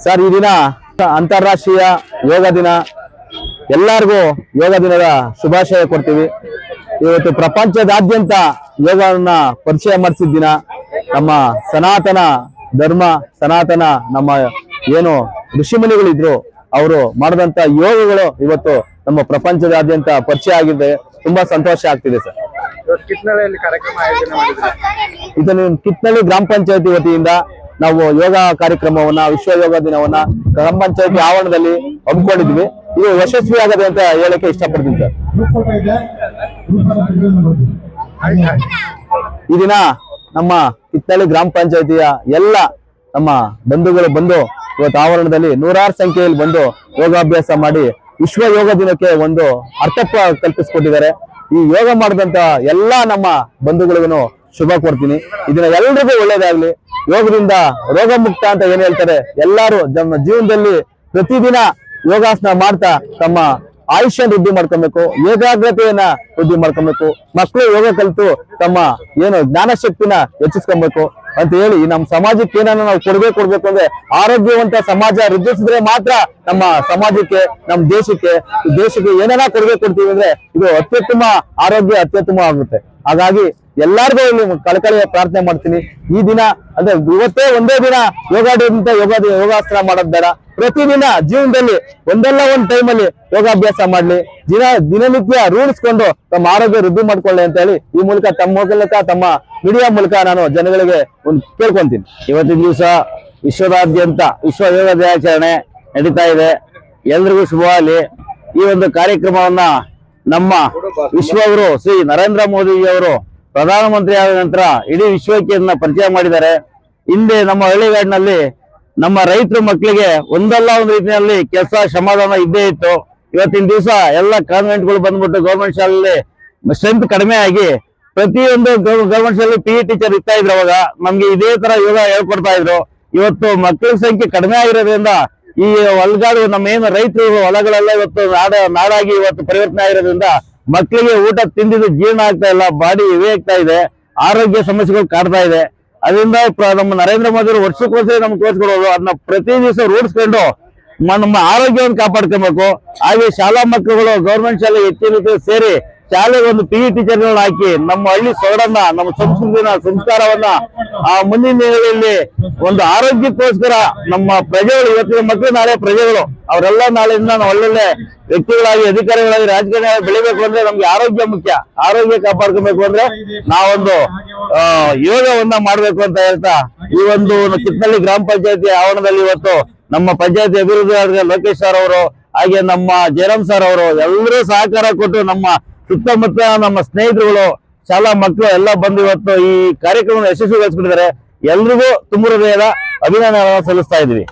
Sir, ಈ ದಿನ ಅಂತಾರಾಷ್ಟ್ರೀಯ ಯೋಗ ದಿನ. ಎಲ್ಲರಿಗೂ ಯೋಗ ದಿನದ ಶುಭಾಶಯ ಕೊಡ್ತೀವಿ. ಇವತ್ತು ಪ್ರಪಂಚದಾದ್ಯಂತ ಯೋಗವನ್ನ ಪರಿಚಯ ಮಾಡಿಸಿದ ದಿನ. ನಮ್ಮ ಸನಾತನ ಧರ್ಮ, ಸನಾತನ ನಮ್ಮ ಏನು ಋಷಿಮುನಿಗಳಿದ್ರು ಅವರು ಮಾಡಿದಂತ ಯೋಗಗಳು ಇವತ್ತು ನಮ್ಮ ಪ್ರಪಂಚದಾದ್ಯಂತ ಪರಿಚಯ ಆಗಿದೆ. ತುಂಬಾ ಸಂತೋಷ ಆಗ್ತಿದೆ ಸರ್. ಇದನ್ನು ಕಿತ್ನಳ್ಳಿ ಗ್ರಾಮ ಪಂಚಾಯತಿ ವತಿಯಿಂದ ನಾವು ಯೋಗ ಕಾರ್ಯಕ್ರಮವನ್ನ, ವಿಶ್ವ ಯೋಗ ದಿನವನ್ನ ಗ್ರಾಮ ಪಂಚಾಯತಿ ಆವರಣದಲ್ಲಿ ಹಮ್ಮಿಕೊಂಡಿದ್ವಿ. ಇದು ಯಶಸ್ವಿ ಆಗದೆ ಅಂತ ಹೇಳಕ್ಕೆ ಇಷ್ಟಪಡ್ತೀನಿ ಸರ್. ಈ ದಿನ ನಮ್ಮ ಕಿತ್ನಳ್ಳಿ ಗ್ರಾಮ ಪಂಚಾಯತಿಯ ಎಲ್ಲ ನಮ್ಮ ಬಂಧುಗಳು ಬಂದು ಇವತ್ತು ಆವರಣದಲ್ಲಿ ನೂರಾರು ಸಂಖ್ಯೆಯಲ್ಲಿ ಬಂದು ಯೋಗಾಭ್ಯಾಸ ಮಾಡಿ ವಿಶ್ವ ಯೋಗ ದಿನಕ್ಕೆ ಒಂದು ಅರ್ಥ ಕಲ್ಪಿಸಿಕೊಟ್ಟಿದ್ದಾರೆ. ಈ ಯೋಗ ಮಾಡಿದಂತ ಎಲ್ಲಾ ನಮ್ಮ ಬಂಧುಗಳಿಗೂ ಶುಭ ಕೊಡ್ತೀನಿ. ಇದನ್ನ ಎಲ್ರಿಗೂ ಒಳ್ಳೇದಾಗ್ಲಿ. ಯೋಗದಿಂದ ರೋಗ ಮುಕ್ತ ಅಂತ ಏನ್ ಹೇಳ್ತಾರೆ, ಎಲ್ಲಾರು ನಮ್ಮ ಜೀವನದಲ್ಲಿ ಪ್ರತಿದಿನ ಯೋಗಾಸನ ಮಾಡ್ತಾ ತಮ್ಮ ಆಯುಷ್ಯ ವೃದ್ಧಿ ಮಾಡ್ಕೊಬೇಕು, ಏಕಾಗ್ರತೆಯನ್ನ ವೃದ್ಧಿ ಮಾಡ್ಕೊಬೇಕು. ಮಕ್ಕಳು ಯೋಗ ಕಲಿತು ತಮ್ಮ ಏನು ಜ್ಞಾನ ಶಕ್ತಿನ ಹೆಚ್ಚಿಸ್ಕೊಬೇಕು ಅಂತ ಹೇಳಿ ನಮ್ಮ ಸಮಾಜಕ್ಕೆ ಏನನ್ನ ನಾವು ಕೊಡ್ಬೇಕು ಅಂದ್ರೆ ಆರೋಗ್ಯವಂತ ಸಮಾಜ ವೃದ್ಧಿಸಿದ್ರೆ ಮಾತ್ರ ನಮ್ಮ ಸಮಾಜಕ್ಕೆ, ನಮ್ಮ ದೇಶಕ್ಕೆ ಏನೇನ ಕೊಡ್ಬೇಕು ಕೊಡ್ತೀವಿ ಅಂದ್ರೆ ಇದು ಅತ್ಯುತ್ತಮ ಆರೋಗ್ಯ ಅತ್ಯುತ್ತಮ ಆಗುತ್ತೆ. ಹಾಗಾಗಿ ಎಲ್ಲರಿಗೂ ಇಲ್ಲಿ ಕಳಕಳಿಯ ಪ್ರಾರ್ಥನೆ ಮಾಡ್ತೀನಿ. ಈ ದಿನ ಅಂದ್ರೆ ಇವತ್ತೇ ಒಂದೇ ದಿನ ಯೋಗಾಸನ ಮಾಡೋದ್ ಬೇಡ. ಪ್ರತಿದಿನ ಜೀವನದಲ್ಲಿ ಒಂದಲ್ಲ ಒಂದ್ ಟೈಮಲ್ಲಿ ಯೋಗಾಭ್ಯಾಸ ಮಾಡ್ಲಿ, ದಿನನಿತ್ಯ ರೂಢಿಸ್ಕೊಂಡು ತಮ್ಮ ಆರೋಗ್ಯ ವೃದ್ಧಿ ಮಾಡ್ಕೊಳ್ಳಿ ಅಂತ ಹೇಳಿ ಈ ಮೂಲಕ ತಮ್ಮ ಮೀಡಿಯಾ ಮೂಲಕ ನಾನು ಜನಗಳಿಗೆ ಒಂದು ಕೇಳ್ಕೊಂತೀನಿ. ಇವತ್ತಿನ ದಿವಸ ವಿಶ್ವದಾದ್ಯಂತ ವಿಶ್ವ ಯೋಗ ದಿನಾಚರಣೆ ನಡೀತಾ ಇದೆ. ಎಲ್ರಿಗೂ ಶುಭವಾಗಲಿ. ಈ ಒಂದು ಕಾರ್ಯಕ್ರಮವನ್ನ ನಮ್ಮ ವಿಶ್ವಗುರು ಶ್ರೀ ನರೇಂದ್ರ ಮೋದಿಜಿಯವರು ಪ್ರಧಾನಮಂತ್ರಿ ಆದ ನಂತರ ಇಡೀ ವಿಶ್ವಕ್ಕೆ ಪರಿಚಯ ಮಾಡಿದ್ದಾರೆ. ಹಿಂದೆ ನಮ್ಮ ಹಳ್ಳಿಗಾಡಿನಲ್ಲಿ ನಮ್ಮ ರೈತರ ಮಕ್ಕಳಿಗೆ ಒಂದಲ್ಲ ಒಂದು ರೀತಿಯಲ್ಲಿ ಕೆಲಸ ಶ್ರಮದಾನ ಇದ್ದೇ ಇತ್ತು. ಇವತ್ತಿನ ದಿವಸ ಎಲ್ಲ ಕಾನ್ವೆಂಟ್ಗಳು ಬಂದ್ಬಿಟ್ಟು ಗೌರ್ಮೆಂಟ್ ಶಾಲೆಯಲ್ಲಿ ಸ್ಟ್ರೆಂತ್ ಕಡಿಮೆ ಆಗಿ ಪ್ರತಿಯೊಂದು ಗೌರ್ಮೆಂಟ್ ಶಾಲೆ PE ಟೀಚರ್ ಇರ್ತಾ ಇದ್ರು. ಅವಾಗ ನಮ್ಗೆ ಇದೇ ತರ ಯೋಗ ಹೇಳ್ಕೊಡ್ತಾ ಇದ್ರು. ಇವತ್ತು ಮಕ್ಕಳ ಸಂಖ್ಯೆ ಕಡಿಮೆ ಆಗಿರೋದ್ರಿಂದ ಈ ಹೊಲಗಾಡು ನಮ್ಮ ಏನು ರೈತರು ಹೊಲಗಳೆಲ್ಲ ಇವತ್ತು ನಾಡಾಗಿ ಇವತ್ತು ಪರಿವರ್ತನೆ ಆಗಿರೋದ್ರಿಂದ ಮಕ್ಕಳಿಗೆ ಊಟ ತಿಂದಿದ್ದು ಜೀರ್ಣ ಆಗ್ತಾ ಇಲ್ಲ, ಬಾಡಿ ಹೆವಿ ಆಗ್ತಾ ಇದೆ, ಆರೋಗ್ಯ ಸಮಸ್ಯೆಗಳು ಕಾಡ್ತಾ ಇದೆ. ಅದರಿಂದ ನಮ್ಮ ನರೇಂದ್ರ ಮೋದಿ ಅವರು ವರ್ಷಕ್ಕೋಸ್ಕರ ನಮ್ಗೆ ತೋರಿಸ್ಕೊಡೋದು, ಅದನ್ನ ಪ್ರತಿ ದಿವಸ ರೂಢಿಸ್ಕೊಂಡು ನಮ್ಮ ಆರೋಗ್ಯವನ್ನು ಕಾಪಾಡ್ಕೊಬೇಕು. ಹಾಗೆ ಶಾಲಾ ಮಕ್ಕಳುಗಳು ಗೌರ್ಮೆಂಟ್ ಶಾಲೆ ಹೆಚ್ಚಿನ ಸೇರಿ ಶಾಲೆಗೆ ಒಂದು PE ಟೀಚರ್ಗಳನ್ನ ಹಾಕಿ ನಮ್ಮ ಹಳ್ಳಿ ಸೊಗಡನ್ನ, ನಮ್ಮ ಸಂಸ್ಕೃತಿನ, ಸಂಸ್ಕಾರವನ್ನ ಆ ಮುಂದಿನ ದಿನಗಳಲ್ಲಿ ಒಂದು ಆರೋಗ್ಯಕ್ಕೋಸ್ಕರ ನಮ್ಮ ಪ್ರಜೆಗಳು, ಇವತ್ತಿನ ಮಕ್ಕಳು ನಾಳೆ ಪ್ರಜೆಗಳು, ಅವರೆಲ್ಲ ನಾಳೆಯಿಂದ ನಾವು ಒಳ್ಳೊಳ್ಳೆ ವ್ಯಕ್ತಿಗಳಾಗಿ, ಅಧಿಕಾರಿಗಳಾಗಿ, ರಾಜಕಾರಣಿಯಾಗಿ ಬೆಳಿಬೇಕು ಅಂದ್ರೆ ನಮ್ಗೆ ಆರೋಗ್ಯ ಮುಖ್ಯ. ಆರೋಗ್ಯ ಕಾಪಾಡ್ಕೋಬೇಕು ಅಂದ್ರೆ ನಾವೊಂದು ಯೋಗವನ್ನ ಮಾಡ್ಬೇಕು ಅಂತ ಹೇಳ್ತಾ ಈ ಒಂದು ಕಿತ್ನಳ್ಳಿ ಗ್ರಾಮ ಪಂಚಾಯತಿ ಆವರಣದಲ್ಲಿ ಇವತ್ತು ನಮ್ಮ ಪಂಚಾಯತಿ ಅಭಿವೃದ್ಧಿ ಲೋಕೇಶ್ ಸರ್ ಅವರು, ಹಾಗೆ ನಮ್ಮ ಜಯರಾಮ್ ಸರ್ ಅವರು ಎಲ್ಲರೂ ಸಹಕಾರ ಕೊಟ್ಟು ನಮ್ಮ ಸುತ್ತಮುತ್ತ ನಮ್ಮ ಸ್ನೇಹಿತರುಗಳು, ಶಾಲಾ ಮಕ್ಕಳು ಎಲ್ಲ ಬಂದು ಇವತ್ತು ಈ ಕಾರ್ಯಕ್ರಮ ಯಶಸ್ವಿಗೊಳಿಸ್ಬಿಟ್ಟಿದ್ದಾರೆ. ಎಲ್ರಿಗೂ ತುಂಬ ಹೃದಯದ ಅಭಿನಂದನೆ ಸಲ್ಲಿಸ್ತಾ ಇದ್ವಿ.